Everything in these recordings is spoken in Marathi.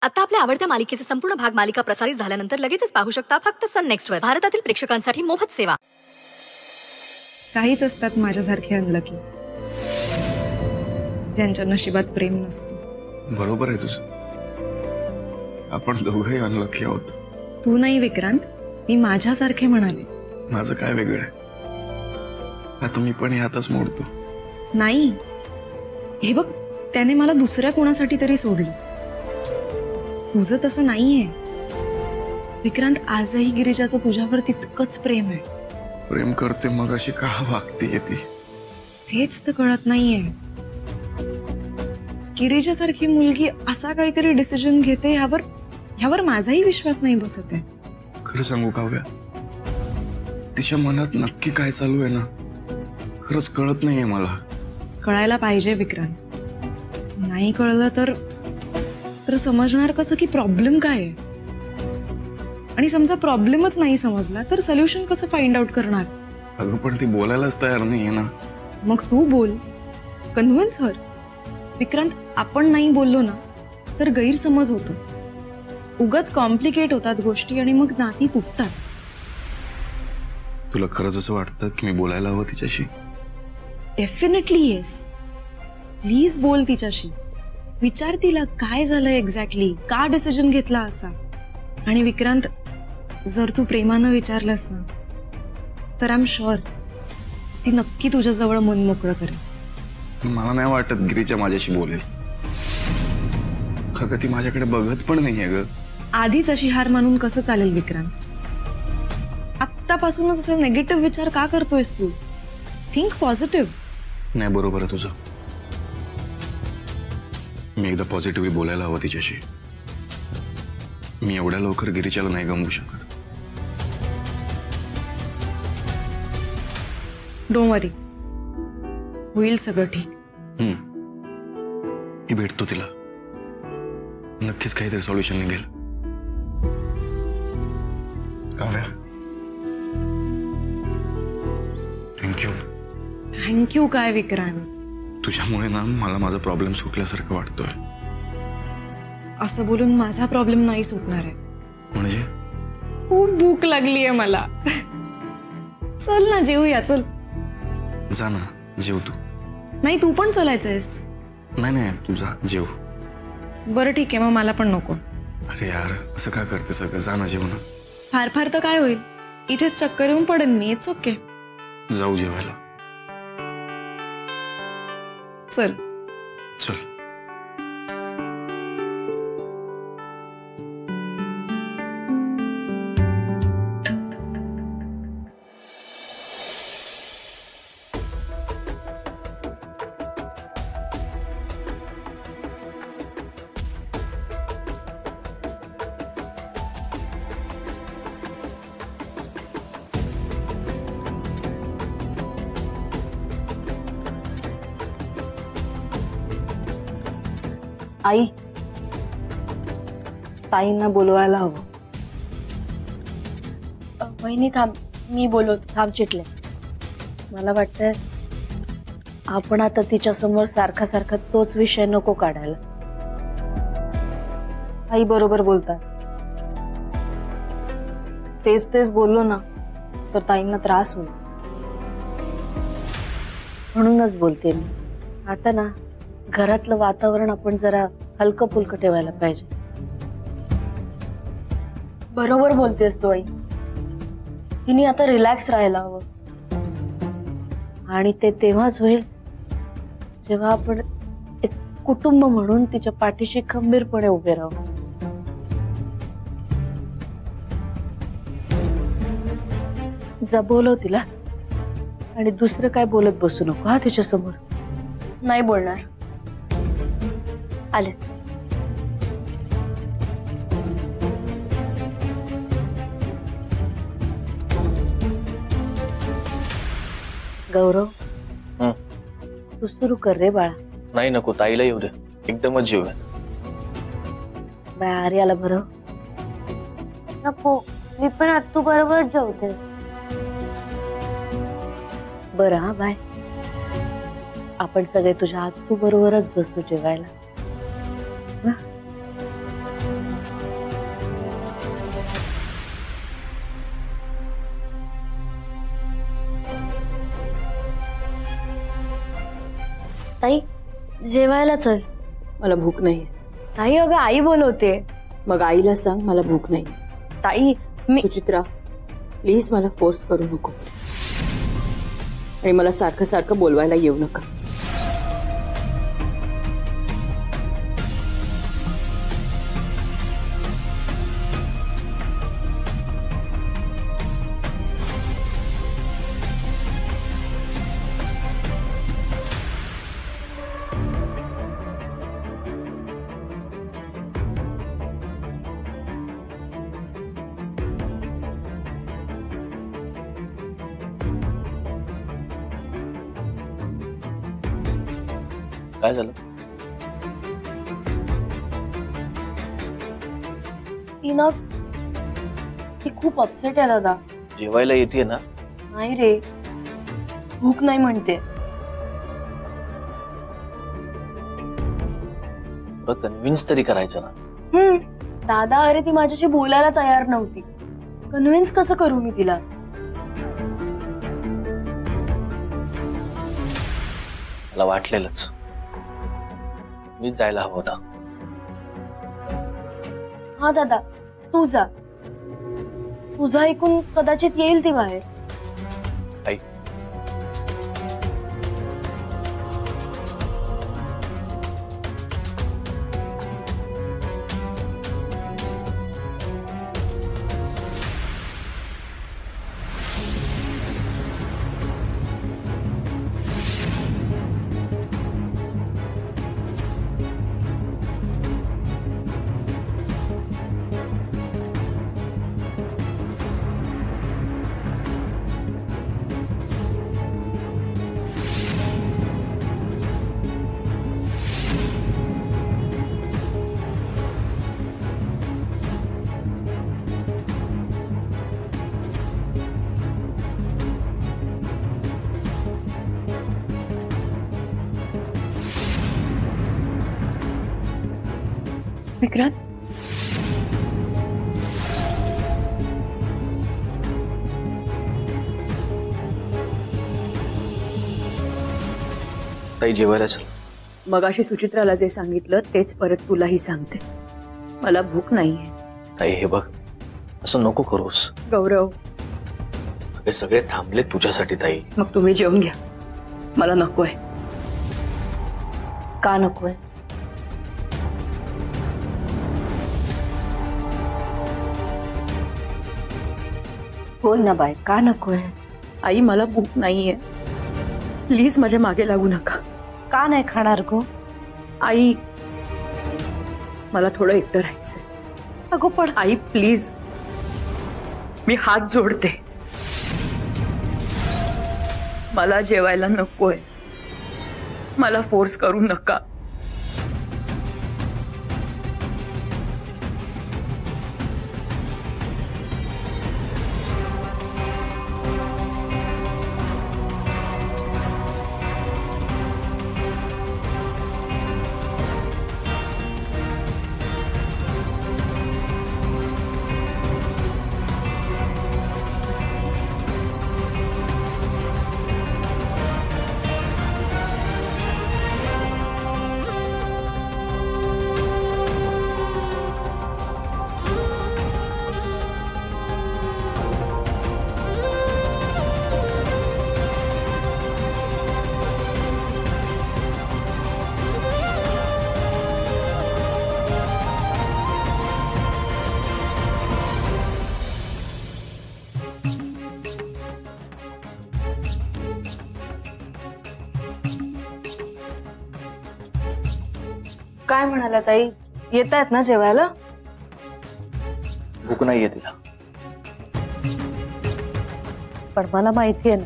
आता आपल्या आवडत्या मालिकेचे संपूर्ण भाग मालिका प्रसारित झाल्यानंतर लगेचच पाहू शकता फक्त सन नेक्स्टवर. भारतातील प्रेक्षकांसाठी मोफत सेवा. काहीच असतात माझ्यासारखे अनलकी, ज्यांच्या नशिबात प्रेम नसतं. बरोबर आहे तुझं. आपण दोघंही अनलकी आहोत. तू नाही विक्रांत, मी माझ्यासारखे म्हणाले. माझं काय वेगळं आहे? आता मी पण यातच मोडतो. नाही, हे बघ, त्याने मला दुसऱ्या कोणासाठी तरी सोडलं. तुझं तसं नाहीये विक्रांत. आजही गिरिजाचं तुझ्यावर तितकंच प्रेम आहे. प्रेम करते मग अशी का वागते ती? तेच तर कळत नाहीये. गिरिजासारखी मुलगी असा काहीतरी डिसिजन घेते, ह्यावर माझाही विश्वास नाही बसत आहे. खरं सांगू काव्या, तिच्या मनात नक्की काय चालू आहे ना, खरंच कळत नाहीये मला. कळायला पाहिजे विक्रांत. नाही कळलं तर समजणार कसं की प्रॉब्लेम काय आहे? आणि समजा प्रॉब्लेमच नाही समजला तर सोल्युशन कसं फाइंड आउट करणार? अगं पण ती बोलायलाच तयार नाहीये ना. मग तू बोल, कन्व्हिन्स हर. विक्रांत, आपण नाही बोललो ना तर गैरसमज होतो, उगाच कॉम्प्लिकेट होतात गोष्टी आणि मग नाती तुटतात. तुला खरंच असं वाटतं की मी बोलायला हवं तिच्याशी? Definitely yes. प्लीज बोल तिच्याशी. विचार तिला काय झालं एक्झॅक्टली, का डिसिजन घेतला असा. आणि विक्रांत, जर तू प्रेमानं विचारलंस ना तर आय एम शुअर ती नक्की तुझ्याजवळ मन मोकळं करेल. मला नाही वाटत गिरीच्या माझ्याशी बोलेल. अगं ती माझ्याकडे बघत पण नाहीये ग. आधीच अशी हार मानून कसं चालेल विक्रांत? आत्तापासूनच असे नेगेटिव्ह विचार का करतोयस तू? Think positive. नाही, बरोबर आहे तुझं. मी एकदा पॉझिटिव्हली बोलायला हवं तिच्याशी. मी एवढ्या लवकर गिरीच्याला नाही गमवू शकत. डोंट वरी, होईल सगळं ठीक. मी भेटतो तिला, नक्कीच काहीतरी सॉल्युशन निघेल. काव्या, थँक्यू. थँक्यू काय विक्रांत? तुझ्यामुळे ना मला माझा प्रॉब्लेम सुटल्यासारखं वाटतोय. असं बोलून माझा प्रॉब्लेम नाही सुटणार आहे. म्हणजे? खूप भूक लागली आहे मला. चल ना जेवूया. चल जा ना, जेव तू. नाही, तू पण चलायचंयस? नाही, तू जा, जेव. बरं ठीक आहे, मग मला पण नको. अरे यार, असं का करते सगळं? जा ना, जेव ना. फार तर काय होईल, इथेच चक्कर येऊन पडेन मी. It's okay. जाऊ जेवायला. चल. चल. आई, ताईंना बोलवायला हवं. वहिनी थांब, मी बोलवतो. थांब चिटले. मला वाटतंय आपण आता तिच्या समोर सारखा सारखा तोच विषय नको काढायला. आई बरोबर बोलतात. तेच बोललो ना तर ताईंना त्रास होईल. म्हणूनच बोलते मी. आता ना घरातलं वातावरण आपण जरा हलकं फुलकं ठेवायला पाहिजे. बरोबर बोलतेस तू आई. तिने आता रिलॅक्स राहायला हवं. आणि ते तेव्हाच होईल जेव्हा आपण एक कुटुंब म्हणून तिच्या पाठीशी खंबीरपणे उभे राहू. जा, बोलव तिला. आणि दुसरं काय बोलत बसू नको हा तिच्या समोर. नाही बोलणार. आलेच. गौरव, तू सुरू कर रे बाळा. नाही नको, ताईला येऊ दे. एकदमच जेवूयात. बाय, आर्याला बरं नको, मी पण आत्तू बरोबर जेवते. बरं हा, बाय. आपण सगळे तुझ्या आत्तू बरोबरच बसू जेवायला. ताई जेवायला चल. मला भूक नाही. ताई अगं आई बोलवते. मग आईला सांग मला भूक नाही. ताई मी सुचित्रा प्लीज मला फोर्स करू नकोस आणि मला सारखं सारखं बोलवायला येऊ नका. काय झालं? ती खूप अपसेट आहे दादा. जेवायला येते ना? नाही रे, भूक नाही म्हणते. कन्व्हिन्स तरी करायचं ना. दादा अरे ती माझ्याशी बोलायला तयार नव्हती. कन्व्हिन्स कसं करू मी तिला? मला वाटलेलंच मी जायला हवं होता. हा दादा तू जा. तुझं ऐकून कदाचित येईल ती बाहेर. आई विक्रांत ताई जेवायला चल. मगाशी सुचित्राला जे सांगितलं तेच परत तुलाही सांगते. मला भूक नाहीये. ताई हे बघ असं नको करूस. गौरव हे सगळे थांबले तुझ्यासाठी ताई. मग तुम्ही जेवून घ्या. मला नकोय. का नकोय? बोल ना बाय, का नकोय? आई मला भूक नाहीये. प्लीज माझ्या मागे लागू नका. का नाही खाणार गो? आई मला थोडं एकटं राहायचंय. अगो पण आई प्लीज मी हात जोडते. मला जेवायला नकोय. मला फोर्स करू नका. काय म्हणाला ताई? येत आहेत ना जेवायला? भूक नाहीये तिला. पण मला माहितीये ना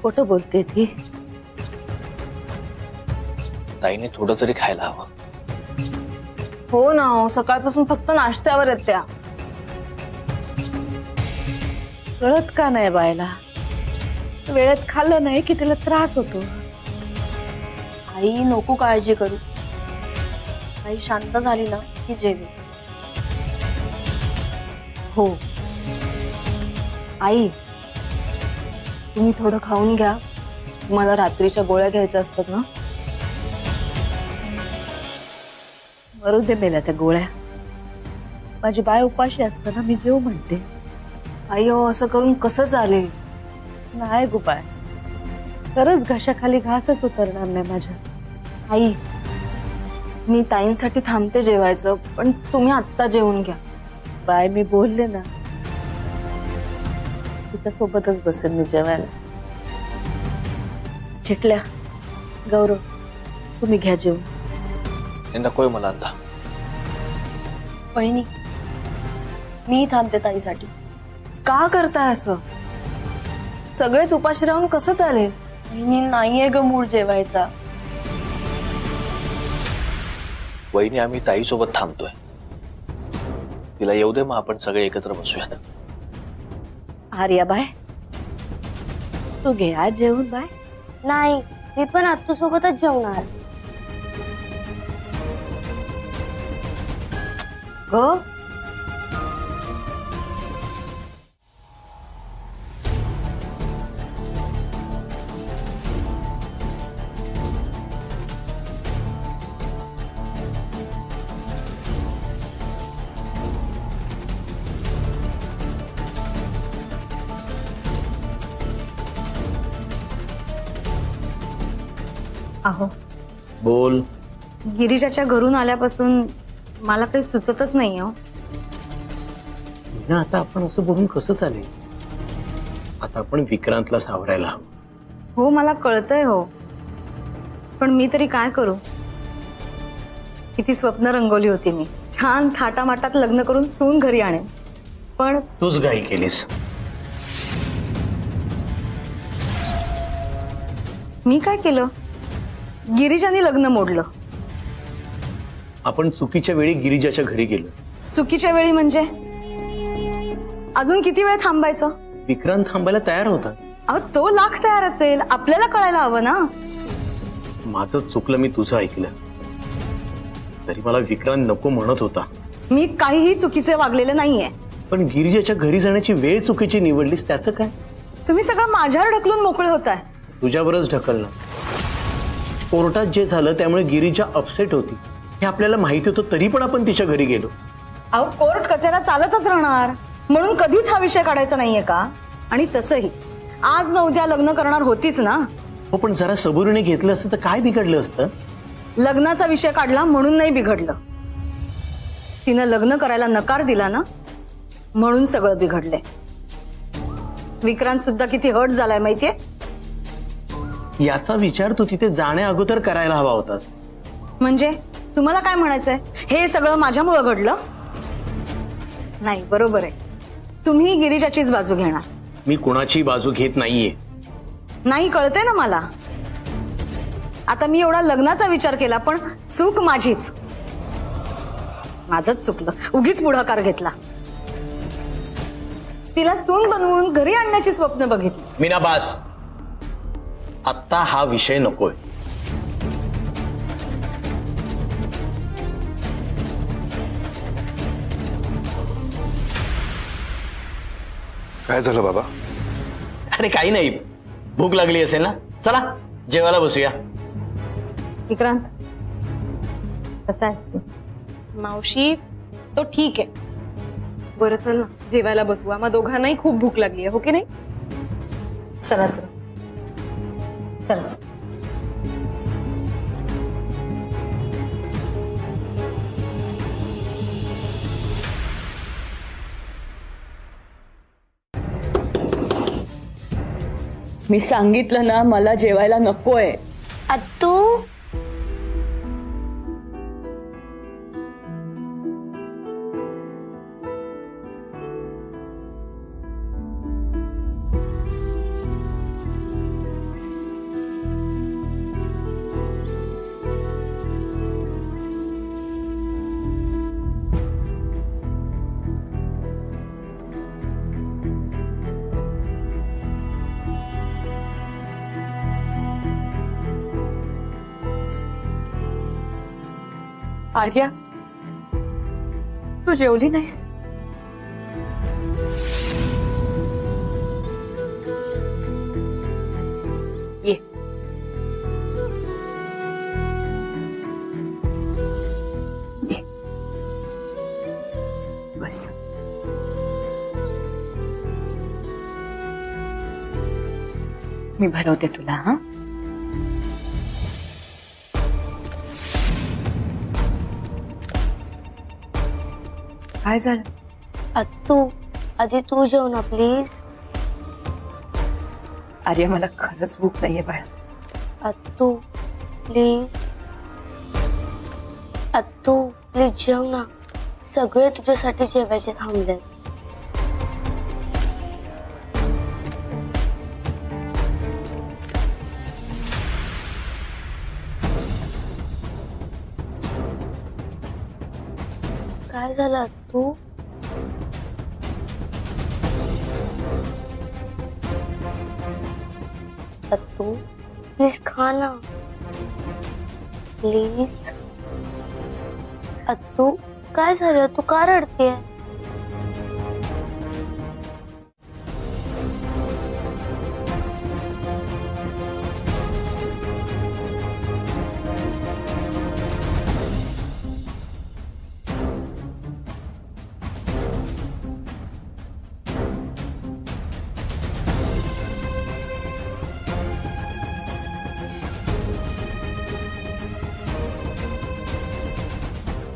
खोटं बोलते ती. ताईने थोडं तरी खायला हवं. हो ना, सकाळपासून फक्त नाश्त्यावर आहेत त्या. कळत का नाही बायला? वेळेत खाल्लं नाही की तिला त्रास होतो. आई नको काळजी करू. आई शांत झाली ना की जेवे. हो आई तुम्ही थोडं खाऊन घ्या. मला रात्रीच्या गोळ्या घ्यायच्या असतात ना. मरू दे मेल्या त्या गोळ्या. माझी बाय उपाशी असताना मी जेव म्हणते. आई हो, असं करून कसं चालेल? नाही गुबाय, खरंच घशाखाली घासच उतरणार नाही माझ्या. आई, मी ताईंसाठी थांबते जेवायचं, पण तुम्ही आत्ता जेवून घ्या. बाय, मी बोलले ना, तिच्या सोबतच बसेल मी जेवायला. चिटल्या, गौरव, तुम्ही घ्या जेवून. नकोय मला आता. वहिनी, मी थांबते ताईसाठी. का करताय असं? सगळेच उपाशी राहून कसं चालेल? वहिनी, नाहीये ग मूड जेवायचा. वहिनी, आम्ही ताई सोबत थांबतोय. तिला येऊ दे, मग आपण सगळे एकत्र बसूयात. आर्या बाय, तू घे आज जेवून. बाय. नाही, मी पण आत्तू सोबतच जेवणार. ग अहो, बोल. गिरीजाच्या घरून आल्यापासून मला काही सुचतच नाही हो. ना आता आपण असं बघून कसं चालेल? आता आपण विक्रांतला सावरायला हवं. हो, मला कळतंय हो, पण मी तरी काय करू? किती स्वप्न रंगवली होती मी. छान थाटामाटात लग्न करून सून घरी आणेन, पण तूच घाई केलीस. मी काय केलं? गिरीजाने लग्न मोडलं. आपण चुकीच्या वेळी गिरिजाच्या घरी गेलो. चुकीच्या वेळी म्हणजे? अजून किती वेळ थांबायचं? विक्रांत थांबायला तयार होता. अहो, तो लाख तयार असेल, आपल्याला कळायला हवं ना. माझं चुकलं, मी तुझं ऐकलं. तरी मला विक्रांत नको म्हणत होता. मी काहीही चुकीचे वागलेले नाहीये. पण गिरिजाच्या घरी जाण्याची वेळ चुकीची निवडलीस, त्याचं काय? तुम्ही सगळं माझ्यावर ढकलून मोकळे होताय. तुझ्यावरच ढकललं. कोर्टात जे झालं त्यामुळे गिरिजा अपसेट होती हे आपल्याला माहिती होतं, तरी पण आपण तिच्या घरी गेलो. अहो, कोर्ट कचेऱ्या चालतच राहणार, म्हणून कधीच हा विषय काढायचा नाहीये का? आणि तसंही आज न उद्या लग्न करणार होतीच ना. हो, पण जरा सबुरीने घेतलं असतं तर काय बिघडलं असतं? लग्नाचा विषय काढला म्हणून नाही बिघडलं. तिनं लग्न करायला नकार दिला ना, म्हणून सगळं बिघडलंय. विक्रांत सुद्धा किती हर्ट झालाय माहितीये. याचा विचार तू तिथे जाण्या अगोदर करायला हवा होतास. म्हणजे तुम्हाला काय म्हणायचंय? हे सगळं माझ्यामुळे घडलं? नाही, बरोबर आहे, तुम्ही गिरीजाचीच बाजू घेणार. मी कुणाची बाजू घेत नाहीये. नाही, कळते ना मला. आता मी एवढा लग्नाचा विचार केला, पण चूक माझीच. माझंच चुकलं, उगीच पुढाकार घेतला. तिला सून बनवून घरी आणण्याची स्वप्न बघितली. मीना, बास. आत्ता हा विषय नकोय. काय झालं बाबा? अरे काही नाही, भूक लागली असेल ना. चला जेवायला बसूया. विक्रांत, कसा आहेस तू? मावशी, तो ठीक आहे. बरं, चल ना जेवायला बसू. आम्हा दोघांनाही खूप भूक लागली आहे, हो की नाही? चला चला चला. मी सांगितलं ना, मला जेवायला नकोय. आत्तू, आर्या, तू जेवली नाहीस? ये. ये. बस. मी भरवते तुला. हा, काय झालं? आत्तू आधी तू जेव ना प्लीज. आर्या, मला खरंच भूक नाहीये बाळा. आत्तू प्लीज. आत्तू प्लीज जेव ना. सगळे तुझ्यासाठी जेवायचे थांबले. काय झालं आत्तू? आत्तू प्लीज खा ना प्लीज. आत्तू काय झालं? तू का रडतेय?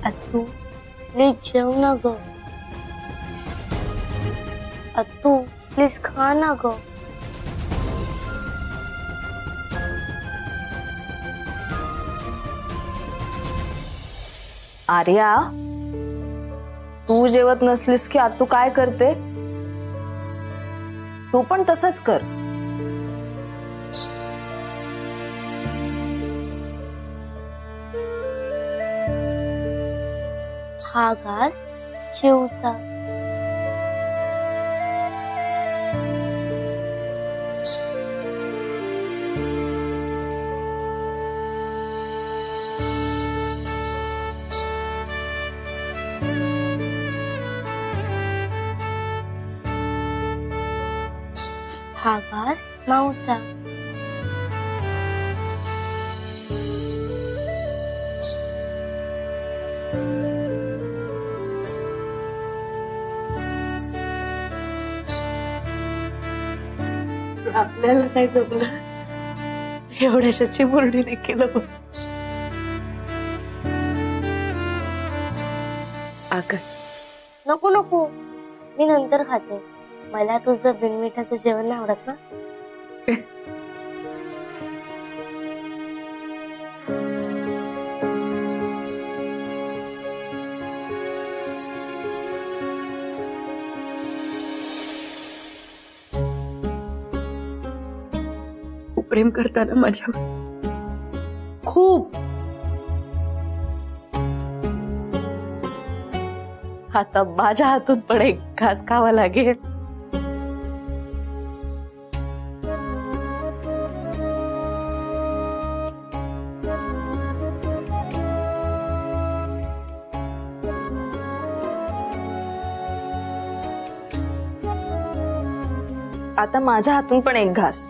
आत्तू प्लीज जेव ना ग. आत्तू प्लीज खा ना ग. आर्या, तू जेवत नसलीस की आत्तू काय करते? तू पण तसंच कर. हा घास चिवचा. हा घास माऊचा. आपल्याला काय जमलं? एवढ्याशा चिमुरडीने केलं बघ. आकर. नको नको, मी नंतर खाते. मला तुझं बिनमिठाचं जेवण नाही आवडत ना. प्रेम करताना माझ्यावर खूप. आता माझ्या हातून पण एक घास खावा लागेल. आता माझ्या हातून पण एक घास.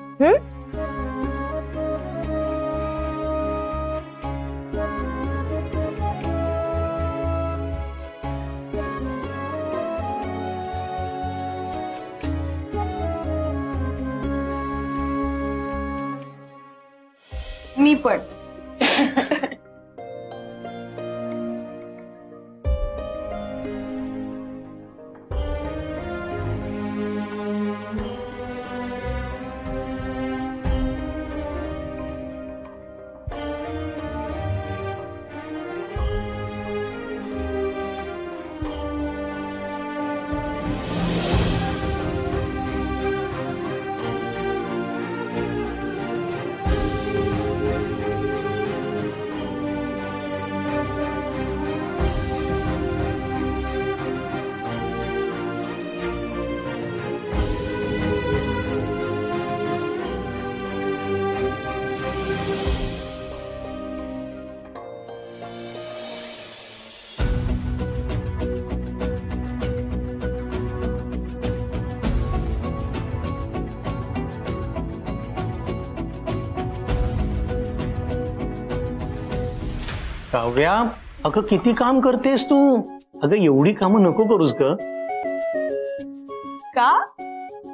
मी पण. काव्या, अगं किती काम करतेस तू? अगं एवढी कामं नको करूस ग. का?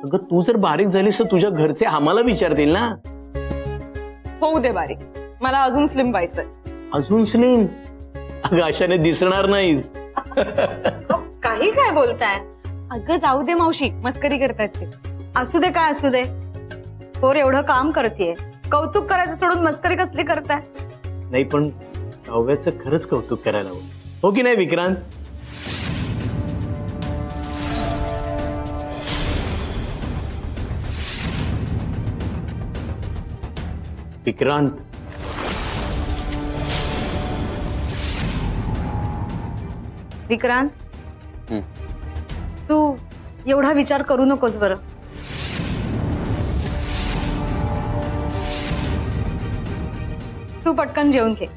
अगं तू जर बारीक झालीस तर तुझ्या घरचे आम्हाला विचारतील ना. होऊ दे बारीक, मला अजून स्लिम व्हायचंय. अजून स्लिम? अगं अशाने दिसणार नाहीस. काही काय बोलताय? अगं जाऊ दे मावशी, मस्करी करतायत ते. असू दे काय असू दे, पोर एवढं काम करतेय, कौतुक करायचं सोडून मस्करी कसली करताय? नाही पण काव्याचं खरंच कौतुक करायला हवं, हो की नाही विक्रांत? विक्रांत, विक्रांत, तू एवढा विचार करू नकोस बरं. तू पटकन जेवून घे.